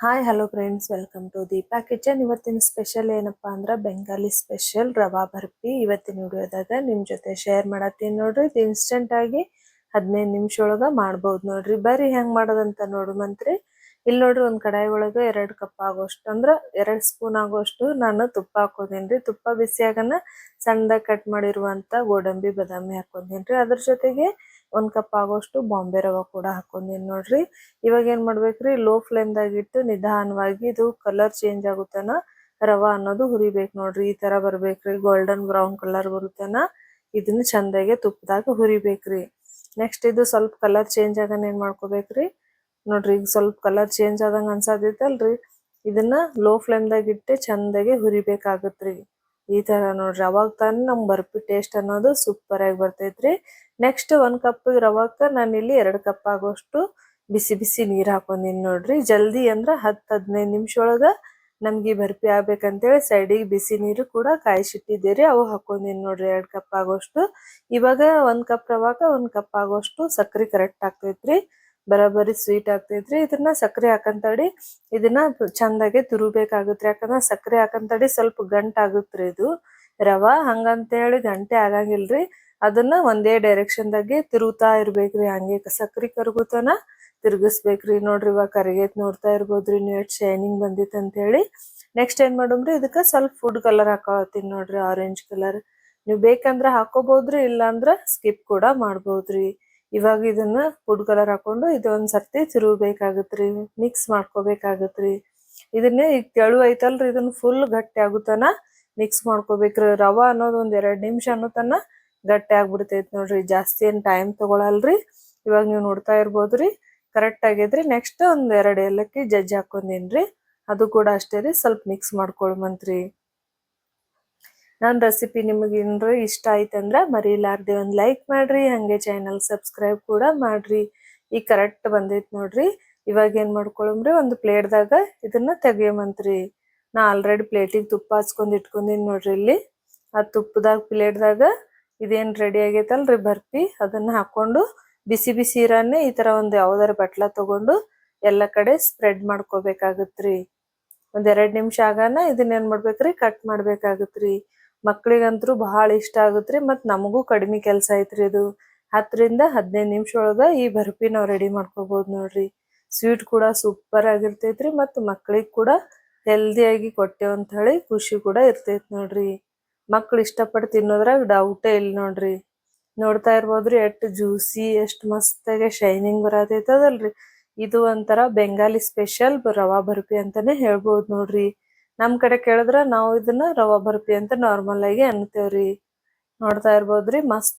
Hi hello friends, welcome to Deepa kitchen. ಇವತ್ತಿನ special ಏನಪ್ಪಾ ಅಂದ್ರೆ ಬೆಂಗಾಲಿ ಸ್ಪೆಷಲ್ ರವಾ ಬರ್ಫಿ. ಇವತ್ತಿನ ವಿಡಿಯೋದಾಗ ನಿಮ್ ಜೊತೆ ಶೇರ್ ಮಾಡತ್ತೀನಿ ನೋಡ್ರಿ. ಇದು ಇನ್ಸ್ಟೆಂಟ್ ಆಗಿ 15 ನಿಮಿಷ ಒಳಗ ಮಾಡ್ಬೋದು ನೋಡ್ರಿ. ಬರ್ರಿ ಹೆಂಗ್ ಮಾಡೋದಂತ ನೋಡುಮಂತ್ರಿ. ಇಲ್ಲಿ ನೋಡ್ರಿ, ಒಂದ್ ಕಡಾಯಿ ಒಳಗ 2 ಕಪ್ ಆಗೋಷ್ಟು ಅಂದ್ರ 2 ಸ್ಪೂನ್ ಆಗೋಷ್ಟು ನಾನು ತುಪ್ಪ ಹಾಕೋದೇನ್ರಿ. ತುಪ್ಪ ಬಿಸಿ ಆಗನ ಸಣ್ಣದಾಗಿ ಕಟ್ ಮಾಡಿರುವಂತ ಗೋಡಂಬಿ ಬಾದಾಮಿ ಹಾಕೋದೇನ್ರಿ. ಅದ್ರ ಜೊತೆಗೆ 1 ಕಪ್ ಆಗೋಷ್ಟು ಬಾಂಬೆ ರವಾ ಕೂಡ ಹಾಕೊಂಡೇನಿ ನೋಡ್ರಿ. ಇವಾಗ ಏನ್ ಮಾಡ್ಬೇಕ್ರಿ, ಲೋ ಫ್ಲೇಮ್ ದಾಗ ಇಟ್ಟು ನಿಧಾನವಾಗಿ ಇದು ಕಲರ್ ಚೇಂಜ್ ಆಗುತ್ತನ ರವಾ ಅನ್ನೋದು ಹುರಿಬೇಕು ನೋಡ್ರಿ. ಈ ತರ ಬರ್ಬೇಕ್ರಿ, ಗೋಲ್ಡನ್ ಬ್ರೌನ್ ಕಲರ್ ಬರುತ್ತನ ಇದನ್ನ ಚಂದಾಗೆ ತುಪ್ಪದಾಗ ಹುರಿಬೇಕ್ರಿ. ನೆಕ್ಸ್ಟ್ ಇದು ಸ್ವಲ್ಪ ಕಲರ್ ಚೇಂಜ್ ಆಗನ ಏನ್ ಮಾಡ್ಕೋಬೇಕ್ರಿ ನೋಡ್ರಿ. ಈಗ ಸ್ವಲ್ಪ ಕಲರ್ ಚೇಂಜ್ ಆದಂಗ ಅನ್ಸಾದೈತಲ್ರಿ, ಇದನ್ನ ಲೋ ಫ್ಲೇಮ್ ದಾಗ ಇಟ್ಟು ಚಂದಾಗೆ ಹುರಿಬೇಕಾಗತ್ರಿ. ಈ ತರ ನೋಡ್ರಿ, ಅವಾಗ ತಾನೇ ನಮ್ ಬರ್ಫಿ ಟೇಸ್ಟ್ ಅನ್ನೋದು ಸೂಪರ್ ಆಗಿ ಬರ್ತೈತ್ರಿ. ನೆಕ್ಸ್ಟ್ 1 ಕಪ್ ರವಾಕ್ಕ ನಾನು ಇಲ್ಲಿ 2 ಕಪ್ ಆಗೋಷ್ಟು ಬಿಸಿ ಬಿಸಿ ನೀರ್ ಹಾಕೊಂದಿನಿ ನೋಡ್ರಿ. ಜಲ್ದಿ ಅಂದ್ರ 10-15 ನಿಮಿಷ ಒಳಗ ನಮ್ಗೆ ಬರ್ಫಿ ಆಗ್ಬೇಕಂತೇಳಿ ಸೈಡಿಗೆ ಬಿಸಿ ನೀರು ಕೂಡ ಕಾಯಿಸಿಟ್ಟಿದ್ದೀರಿ, ಅವು ಹಾಕೊಂದಿನಿ ನೋಡ್ರಿ 2 ಕಪ್ ಆಗೋಷ್ಟು. ಇವಾಗ 1 ಕಪ್ ರವಾಕ 1 ಕಪ್ ಆಗೋಷ್ಟು ಸಕ್ರಿ ಕರೆಕ್ಟ್ ಆಗ್ತೈತ್ರಿ, ಬರಾಬರಿ ಸ್ವೀಟ್ ಆಗ್ತೈತ್ರಿ. ಇದನ್ನ ಸಕ್ರೆ ಹಾಕಂತಡಿ ಇದನ್ನ ಚಂದಾಗೆ ತುರುಬೇಕಾಗತ್ರಿ. ಯಾಕಂದ್ರ ಸಕ್ರೆ ಹಾಕಂತಡಿ ಸ್ವಲ್ಪ ಗಂಟ್ ಆಗುತ್ರಿ ಇದು ರವಾ. ಹಂಗಂತೇಳಿ ಗಂಟೆ ಆಗಂಗಿಲ್ರಿ. ಅದನ್ನ ಒಂದೇ ಡೈರೆಕ್ಷನ್ ದಾಗೆ ತಿರುಗ್ತಾ ಇರ್ಬೇಕ್ರಿ. ಹಂಗೆ ಸಕ್ರಿ ಕರ್ಗುತನ ತಿರ್ಗಿಸ್ಬೇಕ್ರಿ. ನೋಡ್ರಿ, ಇವಾಗ ಕರಿಗೈತ್ ನೋಡ್ತಾ ಇರ್ಬೋದ್ರಿ ನೀವು ಎಷ್ಟು ಶೈನಿಂಗ್ ಬಂದಿತ್ ಅಂತ ಹೇಳಿ. ನೆಕ್ಸ್ಟ್ ಏನ್ ಮಾಡುಮ್ರಿ, ಇದಕ್ಕ ಸ್ವಲ್ಪ ಫುಡ್ ಕಲರ್ ಹಾಕೊಳತ್ತೀನಿ ನೋಡ್ರಿ, ಆರೆಂಜ್ ಕಲರ್. ನೀವು ಬೇಕಂದ್ರ ಹಾಕೋಬಹುದ್ರಿ, ಇಲ್ಲಾಂದ್ರ ಸ್ಕಿಪ್ ಕೂಡ ಮಾಡ್ಬೋದ್ರಿ. ಇವಾಗ ಇದನ್ನ ಫುಡ್ ಕಲರ್ ಹಾಕೊಂಡು ಇದೊಂದ್ ಸರ್ತಿ ತಿರುಗಬೇಕಾಗತ್ರಿ, ಮಿಕ್ಸ್ ಮಾಡ್ಕೋಬೇಕಾಗತ್ರಿ. ಇದನ್ನ ಈಗ ತೆಳು ಐತಲ್ರಿ, ಇದನ್ನ ಫುಲ್ ಗಟ್ಟಿ ಆಗುತ್ತನ ಮಿಕ್ಸ್ ಮಾಡ್ಕೋಬೇಕ್ರಿ. ರವಾ ಅನ್ನೋದು ಒಂದ್ 2 ನಿಮಿಷ ಅನ್ನೋತನ ಗಟ್ಟಿ ಆಗ್ಬಿಡ್ತೈತಿ ನೋಡ್ರಿ, ಜಾಸ್ತಿ ಏನ್ ಟೈಮ್ ತಗೊಳಲ್ರಿ. ಇವಾಗ ನೀವು ನೋಡ್ತಾ ಇರ್ಬೋದ್ರಿ, ಕರೆಕ್ಟ್ ಆಗೈತ್ರಿ. ನೆಕ್ಸ್ಟ್ ಒಂದ್ 2 ಏಲಕ್ಕಿ ಜಜ್ಜಿ ಹಾಕೊಂಡೇನ್ರಿ, ಅದು ಕೂಡ ಅಷ್ಟೇ ರೀ. ಸ್ವಲ್ಪ ಮಿಕ್ಸ್ ಮಾಡ್ಕೊಳ್ಮಂತ್ರಿ. ನನ್ನ ರೆಸಿಪಿ ನಿಮಗೆ ಏನ್ರ ಇಷ್ಟ ಆಯ್ತಂದ್ರ ಮರಿಲಾರ್ದೆ ಒಂದ್ ಲೈಕ್ ಮಾಡ್ರಿ, ಹಂಗೆ ಚಾನಲ್ ಸಬ್ಸ್ಕ್ರೈಬ್ ಕೂಡ ಮಾಡ್ರಿ. ಈಗ ಕರೆಕ್ಟ್ ಬಂದೈತ್ ನೋಡ್ರಿ. ಇವಾಗ ಏನ್ ಮಾಡ್ಕೊಳಮ್ರಿ, ಒಂದು ಪ್ಲೇಟ್ದಾಗ ಇದನ್ನ ತೆಗಿಯಮಂತ್ರಿ. ನಾ ಆಲ್ರೆಡಿ ಪ್ಲೇಟಿಗೆ ತುಪ್ಪ ಹಚ್ಕೊಂಡ್ ಇಟ್ಕೊಂಡೀನಿ ನೋಡ್ರಿ. ಇಲ್ಲಿ ಆ ತುಪ್ಪದಾಗ ಪ್ಲೇಟ್ದಾಗ ಇದೇನ್ ರೆಡಿ ಆಗೈತಲ್ರಿ ಬರ್ಫಿ, ಅದನ್ನ ಹಾಕೊಂಡು ಬಿಸಿ ಬಿಸಿ ಇರನ್ನೇ ಈ ತರ ಒಂದ್ ಯಾವ್ದಾರ ಬಟ್ಲ ತಗೊಂಡು ಎಲ್ಲ ಕಡೆ ಸ್ಪ್ರೆಡ್ ಮಾಡ್ಕೋಬೇಕಾಗತ್ರಿ. ಒಂದ್ 2 ನಿಮಿಷ ಆಗಾನ ಇದನ್ನ ಏನ್ ಮಾಡ್ಬೇಕ್ರಿ, ಕಟ್ ಮಾಡ್ಬೇಕಾಗತ್ರಿ. ಮಕ್ಳಿಗಂತೂ ಬಹಳ ಇಷ್ಟ ಆಗುತ್ರಿ, ಮತ್ ನಮಗೂ ಕಡಿಮೆ ಕೆಲಸ ಐತ್ರಿ. ಇದು 10-15 ನಿಮಿಷ ಒಳಗ ಈ ಬರ್ಫಿ ನಾವ್ ರೆಡಿ ಮಾಡ್ಕೋಬಹುದು ನೋಡ್ರಿ. ಸ್ವೀಟ್ ಕೂಡ ಸೂಪರ್ ಆಗಿರ್ತೈತ್ರಿ, ಮತ್ ಮಕ್ಳಿಗೆ ಕೂಡ ಹೆಲ್ದಿಯಾಗಿ ಕೊಟ್ಟೆವ್ ಅಂತ ಹೇಳಿ ಖುಷಿ ಕೂಡ ಇರ್ತೈತ್ ನೋಡ್ರಿ. ಮಕ್ಳು ಇಷ್ಟಪಟ್ಟು ತಿನ್ನೋದ್ರಾಗ ಡೌಟೇ ಇಲ್ಲ ನೋಡ್ರಿ. ನೋಡ್ತಾ ಇರ್ಬೋದ್ರಿ ಎಷ್ಟ್ ಜ್ಯೂಸಿ, ಎಷ್ಟ್ ಮಸ್ತಾಗೆ ಶೈನಿಂಗ್ ಬರತೈತದಲ್ರಿ. ಇದು ಒಂಥರ ಬೆಂಗಾಲಿ ಸ್ಪೆಷಲ್ ರವಾ ಬರ್ಫಿ ಅಂತಾನೆ ಹೇಳ್ಬೋದು ನೋಡ್ರಿ. ನಮ್ ಕಡೆ ಕೇಳಿದ್ರ ನಾವು ಇದನ್ನ ರವಾ ಬರ್ಫಿ ಅಂತ ನಾರ್ಮಲ್ ಆಗಿ ಅನ್ತೇವ್ರಿ. ನೋಡ್ತಾ ಇರ್ಬೋದ್ರಿ, ಮಸ್ತ್